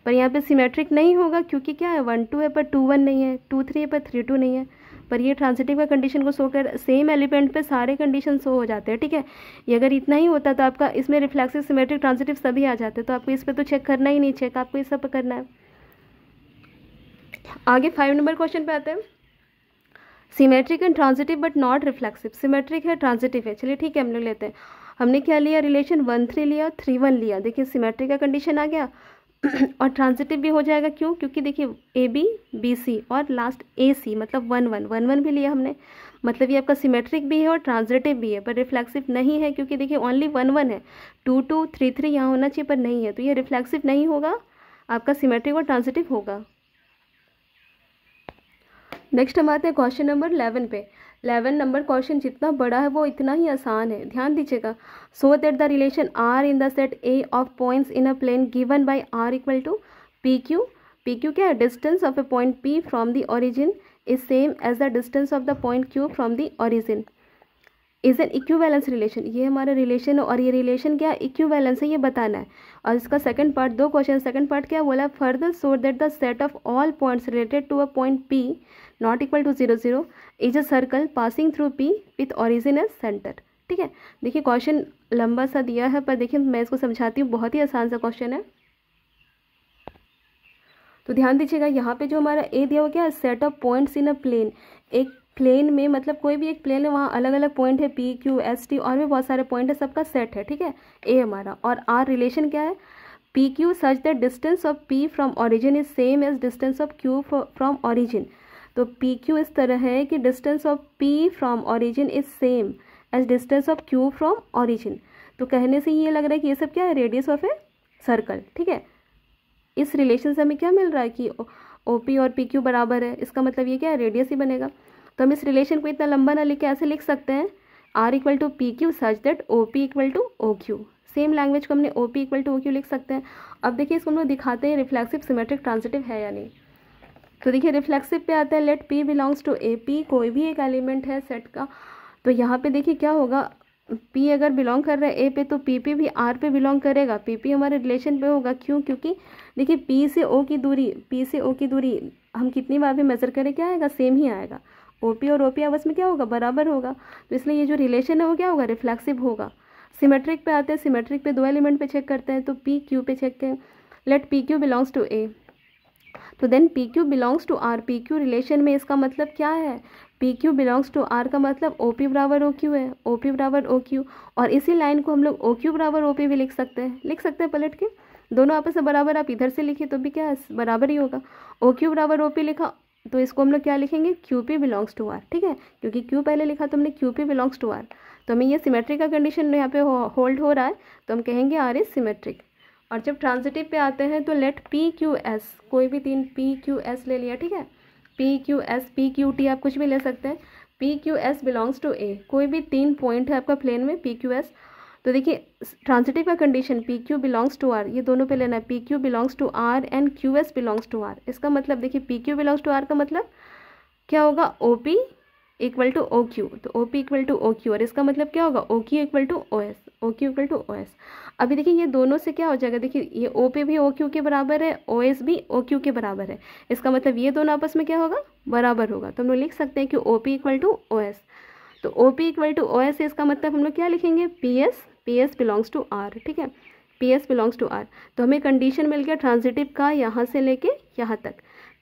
[SPEAKER 1] पर यहाँ पे सिमेट्रिक नहीं होगा क्योंकि क्या है, 1 2 है पर 2 1 नहीं है, 2 3 है पर 3 2 नहीं है, पर ये ट्रांजिटिव का कंडीशन को शो कर, सेम एलिमेंट पे सारे कंडीशन शो हो जाते हैं। ठीक है, ये अगर इतना ही होता तो आपका इसमें रिफ्लेक्सिव सिमेट्रिक ट्रांजिटिव सभी आ जाते, तो आपको इस पर तो चेक करना ही नहीं, चेक आपको इस सब पर करना है। आगे 5 नंबर क्वेश्चन पे आते हैं, symmetric and transitive but not reflexive. Symmetric है, ट्रांजिटिव है, चलिए ठीक है हम लोग लेते हैं। हमने क्या लिया, रिलेशन 1 3 लिया, 3 1 लिया, देखिए सिमेट्रिक का कंडीशन आ गया और ट्रांजिटिव भी हो जाएगा, क्यों, क्योंकि देखिए ए बी बी सी और लास्ट ए सी, मतलब 1 1 1 1 भी लिया हमने, मतलब ये आपका सिमेट्रिक भी है और ट्रांजिटिव भी है, पर रिफ्लेक्सिव नहीं है क्योंकि देखिए ओनली 1 1 है, 2 2 3 3 यहाँ होना चाहिए पर नहीं है, तो ये रिफ्लेक्सिव नहीं होगा, आपका सिमेट्रिक और ट्रांजिटिव होगा। नेक्स्ट हम आते हैं क्वेश्चन नंबर 11 पे। 11 नंबर क्वेश्चन जितना बड़ा है वो इतना ही आसान है, ध्यान दीजिएगा। So that the relation R in the set A of points in a plane given by R equal to P Q. P Q क्या है, distance of a point P from the origin is same as the distance of the point Q from the origin, is an equivalence relation. ये हमारा relation है और ये relation क्या equivalence है, ये बताना है। और इसका सेकंड पार्ट, दो क्वेश्चन, सेकंड पार्ट क्या बोला, further so that the set of all points related to a point P not equal to 0 0 is a circle passing through P with origin as centre. ठीक है, देखिए question लंबा सा दिया है, पर देखिए मैं इसको समझाती हूँ, बहुत ही आसान सा क्वेश्चन है, तो ध्यान दीजिएगा। यहाँ पे जो हमारा ए दिया हुआ क्या है, set of points in a plane, एक प्लेन में, मतलब कोई भी एक प्लेन है, वहाँ अलग अलग पॉइंट है, पी क्यू एस टी और भी बहुत सारे पॉइंट है, सबका सेट है। ठीक है, ए हमारा, और आर रिलेशन क्या है, P Q such that distance of P from origin is same as distance of Q from origin. तो पी क्यू इस तरह है कि distance of P from origin is same as distance of Q from origin. तो कहने से ये लग रहा है कि ये सब क्या है, रेडियस ऑफ ए सर्कल। ठीक है, इस रिलेशन से हमें क्या मिल रहा है कि ओ पी और पी क्यू बराबर है, इसका मतलब ये क्या है, रेडियस ही बनेगा। तो हम इस रिलेशन को इतना लंबा ना लिखे ऐसे लिख सकते हैं, R equal to P Q such that O P equal to O Q. Same language को हमने O P equal to O Q लिख सकते हैं। अब देखिए इसको हम लोग दिखाते हैं रिफ्लेक्सिव सिमेट्रिक ट्रांजिटिव है या नहीं। तो देखिए रिफ्लेक्सिव पे आता है, let P belongs to A, P कोई भी एक एलिमेंट है सेट का, तो यहाँ पे देखिए क्या होगा, पी अगर बिलोंग कर रहा है ए पे तो पी पी भी आर पे बिलोंग करेगा, पी पी हमारे रिलेशन पे होगा, क्यों, क्योंकि देखिए पी से ओ की दूरी, पी से ओ की दूरी हम कितनी बार भी मेजर करें क्या आएगा, सेम ही आएगा। ओ पी और ओ पी आपस में क्या होगा, बराबर होगा, तो इसलिए ये जो रिलेशन है वो क्या होगा, रिफ्लेक्सिव होगा। सिमेट्रिक पे आते हैं, सिमेट्रिक पे दो एलिमेंट पे चेक करते हैं, तो पी क्यू पे चेक करें, let P Q belongs to A, तो then P Q belongs to R. P Q relation में इसका मतलब क्या है, P Q belongs to R का मतलब ओ पी बराबर ओ क्यू है, ओ पी बराबर ओ क्यू, और इसी लाइन को हम लोग ओ क्यू बराबर ओ पी भी लिख सकते हैं पलट के, दोनों आपस में बराबर, आप इधर से लिखिए तो भी क्या है, बराबर ही होगा। ओ क्यू बराबर ओ पी लिखा तो इसको हम लोग क्या लिखेंगे, Q P belongs to R. ठीक है, क्योंकि क्यू पहले लिखा तो हमने Q P belongs to R, तो हमें ये सिमेट्रिक का कंडीशन यहाँ पे होल्ड हो रहा है, तो हम कहेंगे आर इज सिमेट्रिक। और जब ट्रांजिटिव पे आते हैं तो लेट पी क्यू एस, कोई भी तीन पी क्यू एस ले लिया, ठीक है, P Q S P Q T आप कुछ भी ले सकते हैं, P Q S belongs to A, कोई भी तीन पॉइंट है आपका प्लेन में पी क्यू एस, तो देखिए ट्रांजिटिव का condition P Q belongs to R, ये दोनों पे लेना है, P Q belongs to R and Q S belongs to R. इसका मतलब देखिए P Q belongs to R का मतलब क्या होगा, O P equal to O Q, तो O P equal to O Q, और इसका मतलब क्या होगा, O Q equal to O S, O Q equal to O S. अभी देखिए ये दोनों से क्या हो जाएगा, देखिए ये ओ पी भी ओ क्यू के बराबर है, ओ एस भी ओ क्यू के बराबर है, इसका मतलब ये दोनों आपस में क्या होगा, बराबर होगा। तो हम लोग लिख सकते हैं कि O P equal to O S, तो O P equal to O S, इसका मतलब हम लोग क्या लिखेंगे, P S belongs to R. ठीक है, P S belongs to R, तो हमें कंडीशन मिल गया ट्रांजिटिव का यहाँ से लेके यहाँ तक,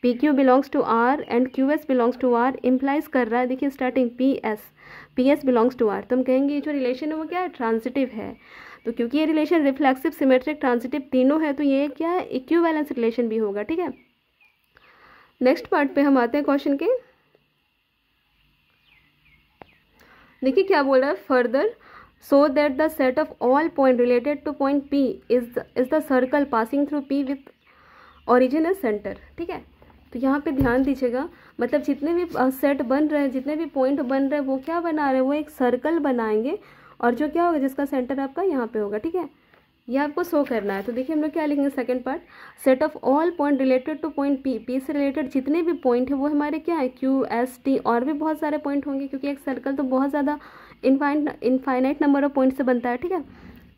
[SPEAKER 1] P Q belongs to R and Q S belongs to R implies कर रहा है, देखिए starting P S, P S belongs to R, तो हम कहेंगे ये जो रिलेशन है वो क्या है, ट्रांजिटिव है। तो क्योंकि ये रिलेशन रिफ्लेक्सिव, सिमेट्रिक, ट्रांजिटिव तीनों है, तो ये क्या है, इक्विवेलेंस रिलेशन भी होगा। ठीक है, नेक्स्ट पार्ट पे हम आते हैं क्वेश्चन के। देखिए क्या बोल रहा है, further so that the set of all point related to point P is the circle passing through P with origin as centre. ठीक है, तो यहाँ पे ध्यान दीजिएगा, मतलब जितने भी सेट बन रहे हैं, जितने भी पॉइंट बन रहे हैं, वो क्या बना रहे हैं, वो एक सर्कल बनाएंगे, और जो क्या होगा, जिसका सेंटर आपका यहाँ पे होगा। ठीक है, ये आपको शो करना है। तो देखिए हम लोग क्या लिखेंगे, second part, set of all point related to point P, P से रिलेटेड जितने भी पॉइंट है वो हमारे क्या है, क्यू एस टी, और भी बहुत सारे पॉइंट होंगे, क्योंकि एक सर्कल तो बहुत ज़्यादा इनफाइनाइट नंबर ऑफ पॉइंट से बनता है। ठीक है,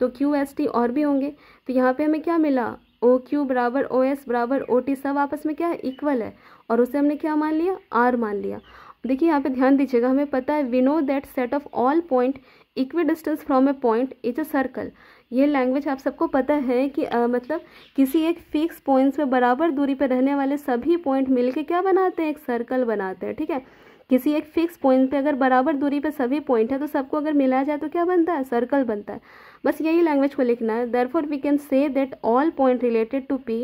[SPEAKER 1] तो क्यू एस टी और भी होंगे। तो यहाँ पे हमें क्या मिला, ओ क्यू बराबर ओ एस बराबर ओ टी, सब आपस में क्या है, इक्वल है, और उसे हमने क्या मान लिया, आर मान लिया। देखिए यहाँ पे ध्यान दीजिएगा, हमें पता है we know that set of all point equidistant from a point is a circle. ये लैंग्वेज आप सबको पता है कि मतलब किसी एक फिक्स पॉइंट्स में बराबर दूरी पर रहने वाले सभी पॉइंट मिलके क्या बनाते हैं, एक सर्कल बनाते हैं। ठीक है, किसी एक फिक्स पॉइंट पे अगर बराबर दूरी पे सभी पॉइंट है, तो सबको अगर मिलाया जाए तो क्या बनता है, सर्कल बनता है। बस यही लैंग्वेज को लिखना है। Therefore we can say that all point related to P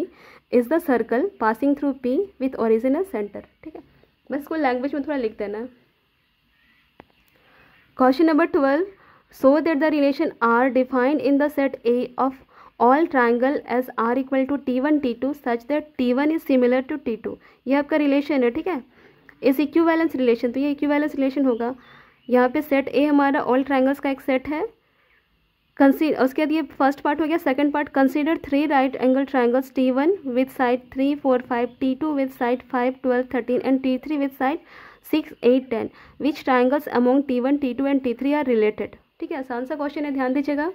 [SPEAKER 1] is the circle passing through P with origin as centre. ठीक है, बस इसको लैंग्वेज में थोड़ा लिख देना। Question number 12, so that the relation R defined in the set A of all triangle as R equal to T1 T2 such that T1 is similar to T2। ये आपका रिलेशन है। ठीक है, इस इक्विवेलेंस रिलेशन, तो ये equivalence relation होगा। यहाँ पे सेट ए हमारा ऑल ट्राइंगल्स का एक सेट है। उसके बाद ये फर्स्ट पार्ट हो गया। Second part, consider 3 right angle triangles T1 with side 3, 4, 5, T2 with side 5, 12, 13 and T3 with side 6, 8, 10 which triangles among T1, T2 and T3 are related. ठीक है, आसान सा क्वेश्चन है, ध्यान दीजिएगा।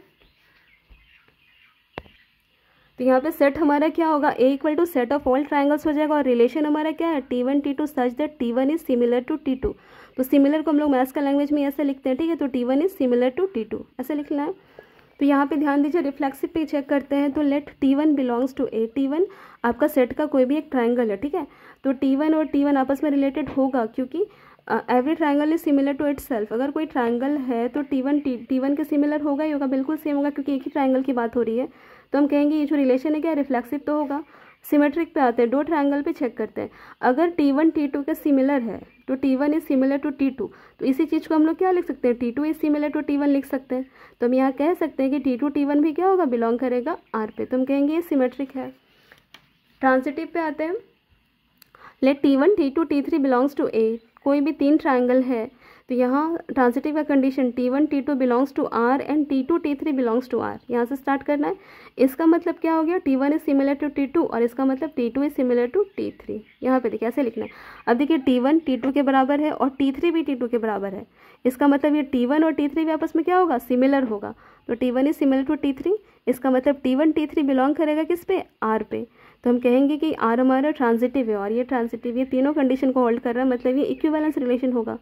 [SPEAKER 1] तो यहाँ पे सेट हमारा क्या होगा, A equal to set of all triangles हो जाएगा, और रिलेशन हमारा क्या है, T1 T2 such that T1 is similar to T2। तो सिमिलर को हम लोग मैथ्स का लैंग्वेज में ऐसे लिखते हैं। ठीक है, तो T1 is similar to T2 ऐसे लिखना है। तो यहाँ पे ध्यान दीजिए, रिफ्लेक्सिव पे चेक करते हैं। तो late T1 belongs to A, T1 आपका सेट का कोई भी एक ट्राइंगल है। ठीक है, तो T1 और T1 आपस में रिलेटेड होगा, क्योंकि every triangle is similar to itself. अगर कोई ट्राइंगल है तो T1 के सिमिलर होगा ही होगा, बिल्कुल सेम होगा, क्योंकि एक ही ट्राइंगल की बात हो रही है। तो हम कहेंगे ये जो रिलेशन है क्या, रिफ्लेक्सिव तो होगा। सिमेट्रिक पे आते हैं, दो ट्राइंगल पे चेक करते हैं। अगर T1 T2 के सिमिलर है तो T1 is similar to T2, तो इसी चीज़ को हम लोग क्या लिख सकते हैं, T2 is similar to T1 लिख सकते हैं। तो हम यहाँ कह सकते हैं कि T2 T1 भी क्या होगा, बिलोंग करेगा R पे, तो हम कहेंगे ये सिमेट्रिक है। ट्रांजिटिव पे आते हैं। Late T1 T2 T3 belongs to A, कोई भी 3 ट्राइंगल है, तो यहाँ ट्रांजिटिव का condition T1 T2 belongs to R and T2 T3 belongs to R, यहाँ से स्टार्ट करना है। इसका मतलब क्या हो गया, T1 is similar to T2, और इसका मतलब T2 is similar to T3। यहाँ पे देखिए ऐसे लिखना है। अब देखिए T1 T2 के बराबर है और T3 भी T2 के बराबर है, इसका मतलब ये T1 और T3 भी आपस में क्या होगा, सिमिलर होगा। तो T1 is similar to T3, इसका मतलब T1 T3 बिलोंग करेगा किस पे, R पे। तो हम कहेंगे कि R हमारा ट्रांजिटिव है, और ये ट्रांजिटिव, ये तीनों कंडीशन को होल्ड कर रहा है, मतलब ये इक्विवेलेंस रिलेशन होगा।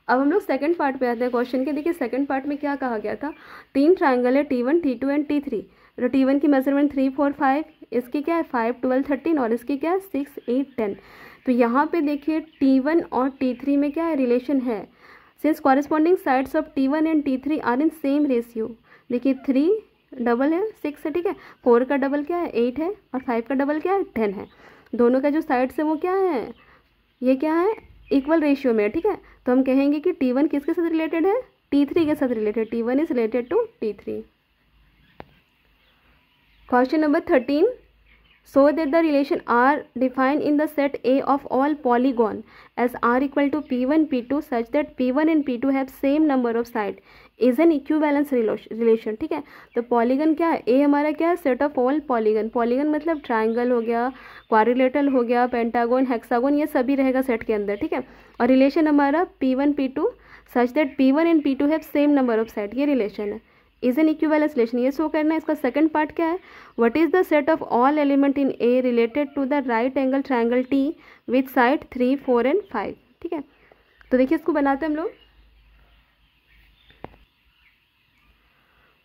[SPEAKER 1] अब हम लोग सेकंड पार्ट पे आते हैं क्वेश्चन के। देखिए सेकंड पार्ट में क्या कहा गया था, 3 ट्राइंगल है T1 T2 एंड T3। तो T1 की मेजरमेंट 3, 4, 5, इसकी क्या है 5, 12, 13, और इसकी क्या है 6, 8, 10। तो यहाँ पे देखिए T1 और T3 में क्या है, रिलेशन है। Since corresponding sides of T1 and T3 are in same ratio. देखिए 3 डबल है 6 है, ठीक है, 4 का डबल क्या है 8 है, और 5 का डबल क्या है 10 है। दोनों का जो साइड्स है वो क्या है, ये क्या है, इक्वल रेशियो में है। ठीक है, तो हम कहेंगे कि T1 किसके साथ रिलेटेड है, T3 के साथ related, T1 is related to T3। Question number 13, so that the relation R defined in the set A of all polygon as R equal to P1 P2 such that P1 and P2 have same number of side is an equivalence relation। ठीक है, तो polygon क्या है, A हमारा क्या है, set of all polygon. Polygon मतलब triangle हो गया, क्वाड्रिलेटरल हो गया, पेंटागन, हेक्सागन, ये सभी रहेगा सेट के अंदर। ठीक है, और रिलेशन हमारा P1 P2 such that P1 and P2 have same number of side, ये रिलेशन है, इज एन इक्विवेलेंस रिलेशन, ये शो करना है। इसका सेकंड पार्ट क्या है, what is the set of all element in A related to the right angle triangle T with side 3, 4 and 5। ठीक है, तो देखिए इसको बनाते हैं हम लोग।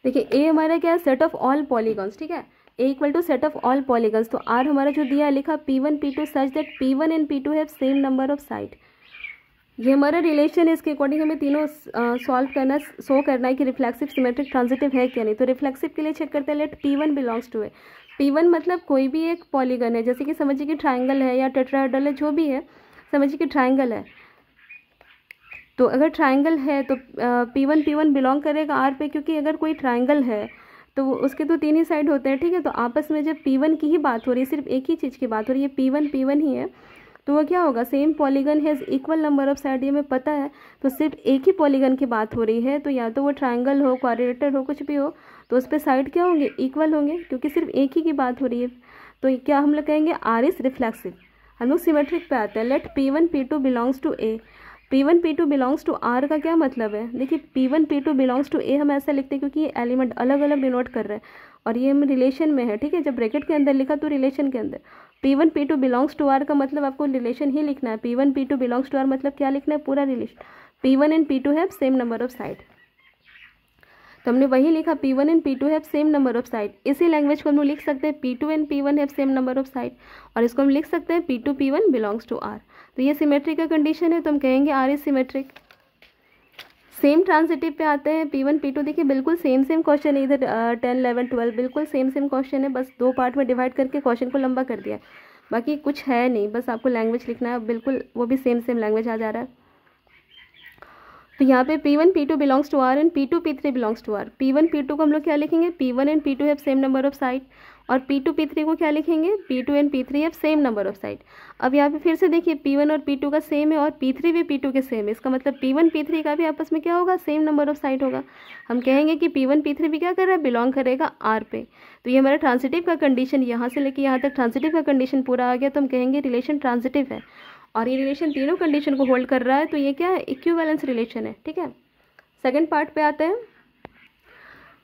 [SPEAKER 1] देखिए ए हमारा क्या है, सेट ऑफ ऑल पॉलीगॉन्स। ठीक है, A equal to set of all polygons. तो आर हमारा जो दिया है लिखा P1 P2 such that P1 and P2 have same number of side. ये हमारा रिलेशन है, इसके अकॉर्डिंग हमें तीनों सॉल्व करना, शो करना है कि रिफ्लेक्सिव सिमेट्रिक ट्रांजिटिव है क्या नहीं। तो रिफ्लेक्सिव के लिए चेक करते हैं, let P1 belongs to A. P1 मतलब कोई भी एक पॉलीगन है, जैसे कि समझिए कि ट्राइंगल है या टेट्राहेड्रल है, जो भी है, समझिए कि ट्राइंगल है। तो अगर ट्राइंगल है तो P1 बिलोंग करेगा आर पे, क्योंकि अगर कोई ट्राइंगल है तो उसके तो तीन ही साइड होते हैं, ठीक है। तो आपस में जब P1 की ही बात हो रही है, सिर्फ एक ही चीज़ की बात हो रही है, P1 ही है, तो वो क्या होगा, same polygon has equal number of side, ये हमें पता है। तो सिर्फ एक ही पॉलीगन की बात हो रही है, तो या तो वो ट्राइंगल हो, क्वाड्रिलेटरल हो, कुछ भी हो, तो उस पर साइड क्या होंगे, इक्वल होंगे, क्योंकि सिर्फ एक ही की बात हो रही है। तो क्या हम लोग कहेंगे, आर इज रिफ्लेक्सिव। हम लोग सिमेट्रिक पे आते हैं, let P1 belongs to A. P1 belongs to R का क्या मतलब है, देखिए P1 बिलोंग्स टू ए हम ऐसा लिखते हैं क्योंकि ये एलिमेंट अलग अलग डिनोट कर रहे हैं और ये हम रिलेशन में है, ठीक है। जब ब्रैकेट के अंदर लिखा तो रिलेशन के अंदर। P1 बिलोंग्स टू आर का मतलब आपको रिलेशन ही लिखना है। P1 बिलोंग्स टू आर मतलब क्या लिखना है, पूरा relation. P1 and P2 have same number of side, तो हमने वही लिखा, P1 and P2 have same number of side. इसी लैंग्वेज को हम लोग लिख सकते हैं, P2 and P1 have same number of side, और इसको हम लिख सकते हैं P2 बिलोंग्स टू आर। तो ये सिमेट्री का कंडीशन है, तो हम कहेंगे R is symmetric. Same transitive पे आते हैं, P1 P2, देखिए बिल्कुल सेम क्वेश्चन है, इधर 10 11 12 बिल्कुल सेम क्वेश्चन है, बस दो पार्ट में डिवाइड करके क्वेश्चन को लंबा कर दिया, बाकी कुछ है नहीं, बस आपको लैंग्वेज लिखना है, बिल्कुल वो भी सेम लैंग्वेज आ जा रहा है। तो यहाँ पे P1 P2 belongs to R and P2 P3 belongs to R. P1 P2 को हम लोग क्या लिखेंगे, P1 and P2 have same number of side, और P2 P3 को क्या लिखेंगे, P2 and P3 have same number of side. अब यहाँ पे फिर से देखिए, P1 और P2 का सेम है और P3 भी P2 के सेम है, इसका मतलब P1 P3 का भी आपस में क्या होगा, सेम नंबर ऑफ साइड होगा। हम कहेंगे कि P1 P3 भी क्या कर रहा है, बिलोंग करेगा आर पे। तो ये हमारा ट्रांजिटिव का कंडीशन, यहाँ से लेके यहाँ तक ट्रांजिटिव का कंडीशन पूरा आ गया, तो हम कहेंगे रिलेशन ट्रांजिटिव है, और ये रिलेशन तीनों कंडीशन को होल्ड कर रहा है, तो ये क्या है, इक्विवेलेंस रिलेशन है, ठीक है। सेकंड पार्ट पे आते हैं,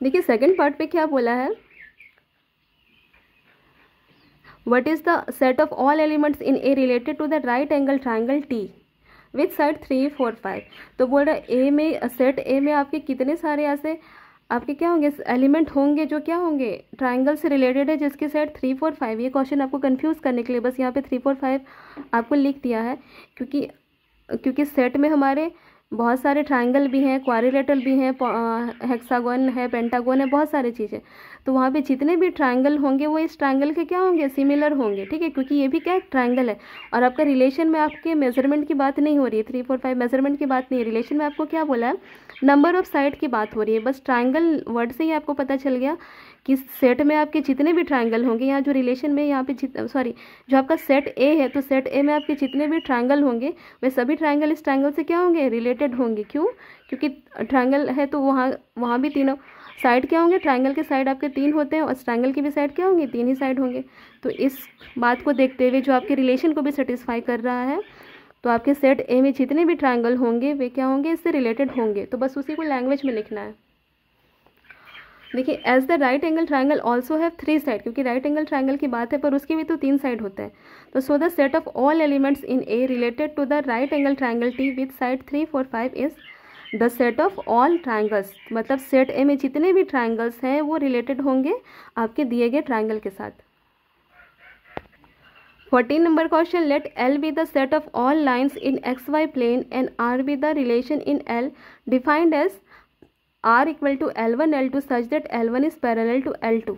[SPEAKER 1] देखिए सेकंड पार्ट पे क्या बोला है, what is the set of all elements in A related to the right angle triangle T with side 3 4 5। तो बोल रहा है ए में, सेट ए में आपके कितने सारे ऐसे आपके क्या होंगे, एलिमेंट होंगे जो क्या होंगे, ट्राइंगल से रिलेटेड है, जिसकी साइड 3 4 5। ये क्वेश्चन आपको कंफ्यूज करने के लिए बस यहाँ पे 3 4 5 आपको लिख दिया है, क्योंकि सेट में हमारे बहुत सारे ट्राइंगल भी हैं, क्वाड्रिलेटरल भी हैं, हेक्सागोन है, पेंटागोन है, बहुत सारी चीज़ें। तो वहाँ पे जितने भी ट्राइंगल होंगे वो इस ट्राइंगल के क्या होंगे, सिमिलर होंगे, ठीक है, क्योंकि ये भी क्या एक ट्राइंगल है। और आपका रिलेशन में आपके मेजरमेंट की बात नहीं हो रही है, 3 4 5 मेजरमेंट की बात नहीं है, रिलेशन में आपको क्या बोला है, नंबर ऑफ साइड की बात हो रही है। बस ट्राइंगल वर्ड से ही आपको पता चल गया कि सेट में आपके जितने भी ट्राइंगल होंगे, यहाँ जो रिलेशन में यहाँ पे जो आपका सेट ए है, तो सेट ए में आपके जितने भी ट्राइंगल होंगे वे सभी ट्राइंगल इस ट्राइंगल से क्या होंगे, रिलेटेड होंगे। क्यों, क्योंकि ट्राइंगल है तो वहाँ भी तीनों साइड क्या होंगे, ट्राइंगल के साइड आपके 3 होते हैं और ट्राइंगल की भी साइड क्या होंगे, 3 ही साइड होंगे। तो इस बात को देखते हुए जो आपके रिलेशन को भी सेटिस्फाई कर रहा है, तो आपके सेट ए में जितने भी ट्राइंगल होंगे वे क्या होंगे, इससे रिलेटेड होंगे। तो बस उसी को लैंग्वेज में लिखना है। देखिए, as the right angle triangle also have 3 side, क्योंकि राइट एंगल ट्राइंगल की बात है पर उसके भी तो 3 साइड होते हैं। तो so the set of all elements in A related to the right angle triangle T with side 3 4 5 is the set of all triangles. मतलब सेट ए में जितने भी ट्राइंगल्स हैं वो रिलेटेड होंगे आपके दिए गए ट्राइंगल के साथ। 14 number question, let L be the set of all lines in XY plane and R be the relation in L defined as R equal to L1 L2 such that L1 is parallel to L2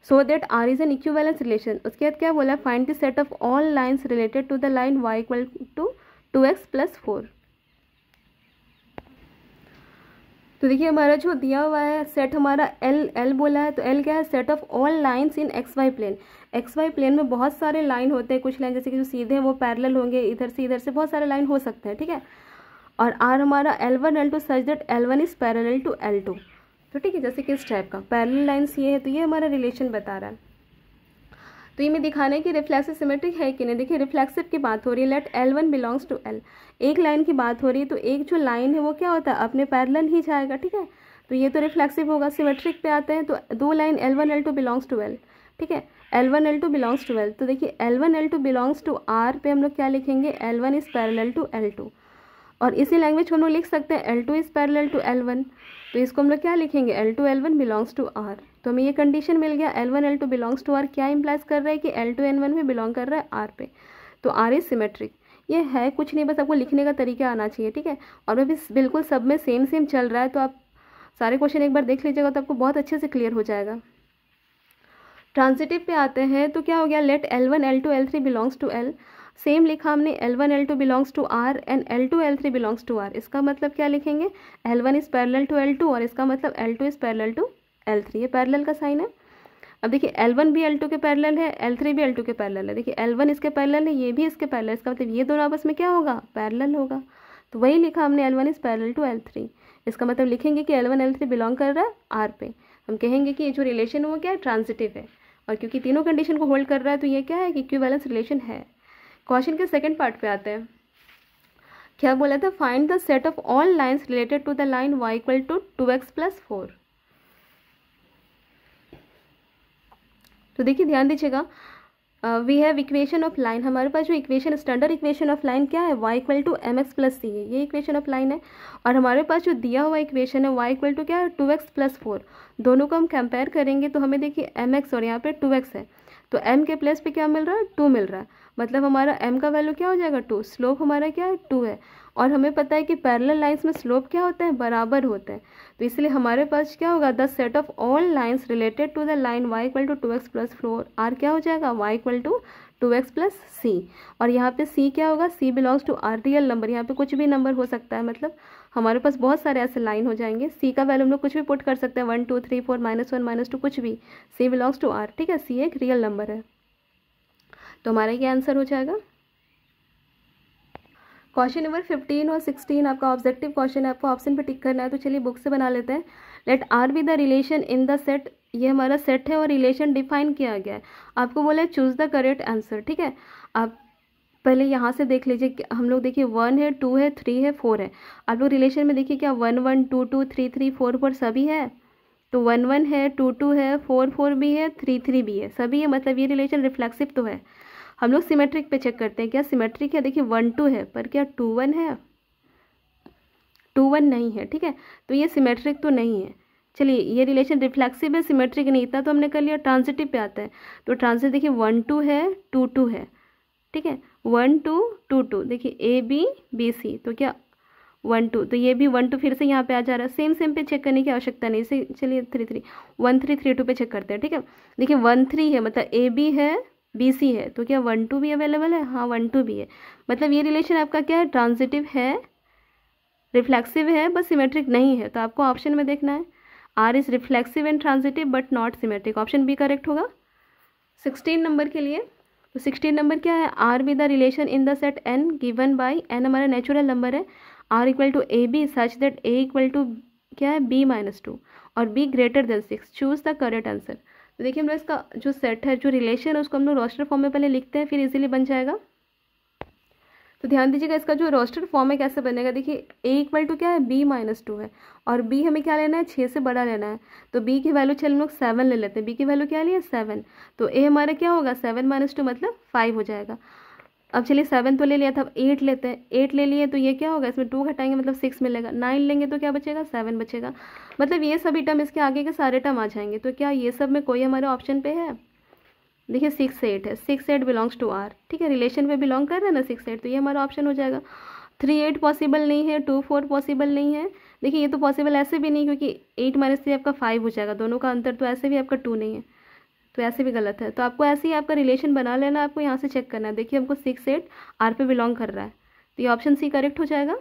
[SPEAKER 1] so that R is an equivalence relation। उसके बाद क्या बोला, find the set of all lines related to the line y equal to 2x plus 4। तो देखिए हमारा जो दिया हुआ है सेट हमारा L बोला है, तो L क्या है, set of all lines in XY plane. XY plane में बहुत सारे लाइन होते हैं, कुछ लाइन जैसे कि जो सीधे हैं वो पैरेलल होंगे, इधर से बहुत सारे लाइन हो सकते हैं, ठीक है। और R हमारा L1 L2 such that L1 is parallel to L2। तो ठीक है, जैसे कि इस टाइप का पैरेलल लाइन्स ये है, तो ये हमारा रिलेशन बता रहा है। तो ये मैं दिखाना है कि रिफ्लेक्सिव सिमेट्रिक है कि नहीं। देखिए रिफ्लेक्सिव की बात हो रही है, let L1 belongs to L। एक लाइन की बात हो रही है, तो एक जो लाइन है वो क्या होता है, अपने पैरेलल ही जाएगा, ठीक है। तो ये तो रिफ्लेक्सिव होगा। सिमेट्रिक पे आते हैं, तो दो line L1 L2 belongs to L, ठीक है, L1 L2 belongs to L। तो देखिए L1 L2 belongs to R पे हम लोग क्या लिखेंगे, L1 is parallel to L2। और इसी लैंग्वेज को हम लोग लिख सकते हैं L2 is parallel to L1, तो इसको हम लोग क्या लिखेंगे, L2 L1 belongs to R। तो हमें ये कंडीशन मिल गया, L1 L2 belongs to R क्या इंप्लाइज कर रहा है कि L2 N1 में बिलोंग कर रहा है R पे, तो R इज सिमेट्रिक। ये है कुछ नहीं, बस आपको लिखने का तरीका आना चाहिए, ठीक है। और अभी बिल्कुल सब में सेम सेम चल रहा है, तो आप सारे क्वेश्चन एक बार देख लीजिएगा तो आपको बहुत अच्छे से क्लियर हो जाएगा। ट्रांजिटिव पे आते हैं तो क्या हो गया, let L1 L2 L3 belongs to L। Same लिखा हमने, L1 L2 belongs to R and L2 L3 belongs to R। इसका मतलब क्या लिखेंगे, L1 is parallel to L2 और इसका मतलब L2 is parallel to L3। ये पैरेलल का साइन है। अब देखिए L1 भी L2 के पैरेलल है, L3 भी L2 के पैरेलल है। देखिए L1 इसके पैरेलल है, ये भी इसके पैरेलल है, इसका मतलब ये दोनों आपस में क्या होगा, पैरेलल होगा। तो वही लिखा हमने, L1 is parallel to L3। इसका मतलब लिखेंगे कि L1 L3 बिलोंग कर रहा है R पे। हम कहेंगे कि ये जो रिलेशन है वो क्या है, ट्रांजिटिव है, और क्योंकि तीनों कंडीशन को होल्ड कर रहा है तो ये क्या है कि इक्विवेलेंस रिलेशन है। क्वेश्चन के सेकंड पार्ट पे आते हैं। क्या बोला था, find the set of all lines related to the line y equal to 2x plus 4। तो देखिए ध्यान दीजिएगा, we have equation of line. हमारे पास जो equation, standard equation of line क्या है, y equal to mx plus C है, ये इक्वेशन ऑफ लाइन है। और हमारे पास जो दिया हुआ इक्वेशन है y इक्वल टू क्या है, 2x प्लस 4। दोनों को हम कंपेयर करेंगे तो हमें देखिए mx और यहाँ पे 2x है, तो m के प्लेस पे क्या मिल रहा है, 2 मिल रहा है। मतलब हमारा m का वैल्यू क्या हो जाएगा, 2। स्लोप हमारा क्या है, 2 है। और हमें पता है कि पैरेलल लाइंस में स्लोप क्या होते हैं, बराबर होते हैं। तो इसलिए हमारे पास क्या होगा, the set of all lines related to the line y equal to 2x plus 4 r क्या हो जाएगा, y equal to 2x plus C. और यहाँ पे c क्या होगा, c belongs to r, real number, यहाँ पे कुछ भी नंबर हो सकता है। मतलब हमारे पास बहुत सारे ऐसे लाइन हो जाएंगे, c का वैल्यू हम लोग कुछ भी पुट कर सकते हैं, 1 2 3 4 -1 -2 कुछ भी, c बिलोंग्स टू r, ठीक है। c एक रियल नंबर है, तो हमारा ये आंसर हो जाएगा। क्वेश्चन नंबर 15 और 16 आपका ऑब्जेक्टिव क्वेश्चन है, आपको ऑप्शन पे टिक करना है। तो चलिए बुक से बना लेते हैं। Let R be the relation in the set, ये हमारा सेट है और रिलेशन डिफाइन किया गया है। आपको बोला है चूज द करेक्ट आंसर, ठीक है। आप पहले यहाँ से देख लीजिए, हम लोग देखिए 1 है, 2 है, 3 है, 4 है। आप लोग रिलेशन में देखिए क्या 1 1 2 2 3 3 4 4 सभी है। तो 1 1 है, 2 2 है, 4 4 भी है, 3 3 भी है, सभी है। मतलब ये रिलेशन रिफ्लेक्सिव तो है। हम लोग सिमेट्रिक पे चेक करते हैं, क्या सिमेट्रिक है। देखिए 1 2 है, पर क्या 2 1 है, 2 1 नहीं है, ठीक है। तो ये सिमेट्रिक तो नहीं है। चलिए ये रिलेशन रिफ्लेक्सिव है, सिमेट्रिक नहीं, इतना तो हमने कर लिया। ट्रांजिटिव पे आता है, तो ट्रांजिटिव देखिए 1 2 है, 2 2 है, ठीक है। 1 2 2 2 देखिए ए बी बी सी, तो क्या 1 2, तो ये भी 1 2 फिर से यहाँ पे आ जा रहा है। सेम सेम पे चेक करने की आवश्यकता नहीं, इसे चलिए 3 3 1 3 3 2 पे चेक करते हैं, ठीक है। देखिए 1 3 है, मतलब ए बी है, बी सी है, तो क्या 1 2 भी अवेलेबल है, हाँ 1 2 भी है। मतलब ये रिलेशन आपका क्या है, ट्रांजिटिव है, रिफ्लेक्सिव है, बस सिमेट्रिक नहीं है। तो आपको ऑप्शन में देखना है, R is reflexive and transitive but not symmetric, option B correct होगा 16 नंबर के लिए। तो 16 नंबर क्या है, R be the relation in the set N given by, N हमारा नेचुरल नंबर है, R equal to A B such that A equal to क्या है, बी -2 और b greater than 6। Choose the correct answer. तो देखिए हम लोग इसका जो सेट है, जो रिलेशन है, उसको हम लोग रोस्टर फॉर्म में पहले लिखते हैं, फिर इजीली बन जाएगा। तो ध्यान दीजिएगा, इसका जो रोस्टर फॉर्म है कैसे बनेगा। देखिए ए इक्वल टू क्या है, बी -2 है, और बी हमें क्या लेना है, 6 से बड़ा लेना है। तो बी की वैल्यू चलिए हम लोग 7 ले लेते हैं। बी की वैल्यू क्या लिया, 7। तो ए हमारा क्या होगा, 7 -2 मतलब 5 हो जाएगा। अब चलिए 7 तो ले लिया था, अब 8 लेते हैं। 8 ले लिए तो ये क्या होगा, इसमें 2 घटाएंगे मतलब 6 मिलेगा। 9 लेंगे तो क्या बचेगा, 7 बचेगा। मतलब ये सभी टर्म, इसके आगे के सारे टर्म आ जाएंगे। तो क्या ये सब में कोई हमारे ऑप्शन पे है, देखिए 6 8 है, 6 8 बिलोंग्स टू आर, ठीक है। रिलेशन पे बिलोंग कर रहे हैं ना 6 8, तो ये हमारा ऑप्शन हो जाएगा। 3 8 पॉसिबल नहीं है, 2 4 पॉसिबल नहीं है। देखिए ये तो पॉसिबल ऐसे भी नहीं, क्योंकि 8 -3 आपका 5 हो जाएगा, दोनों का अंतर तो ऐसे भी आपका 2 नहीं है, तो ऐसे भी गलत है। तो आपको ऐसे ही आपका रिलेशन बना लेना, आपको यहाँ से चेक करना है। देखिए हमको 6 8 आर पे बिलोंग कर रहा है, तो ये ऑप्शन सी करेक्ट हो जाएगा।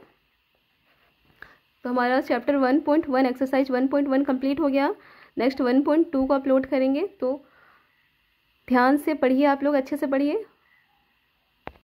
[SPEAKER 1] तो हमारा चैप्टर 1.1 एक्सरसाइज 1.1 कंप्लीट हो गया। नेक्स्ट 1.2 को अपलोड करेंगे, तो ध्यान से पढ़िए, आप लोग अच्छे से पढ़िए।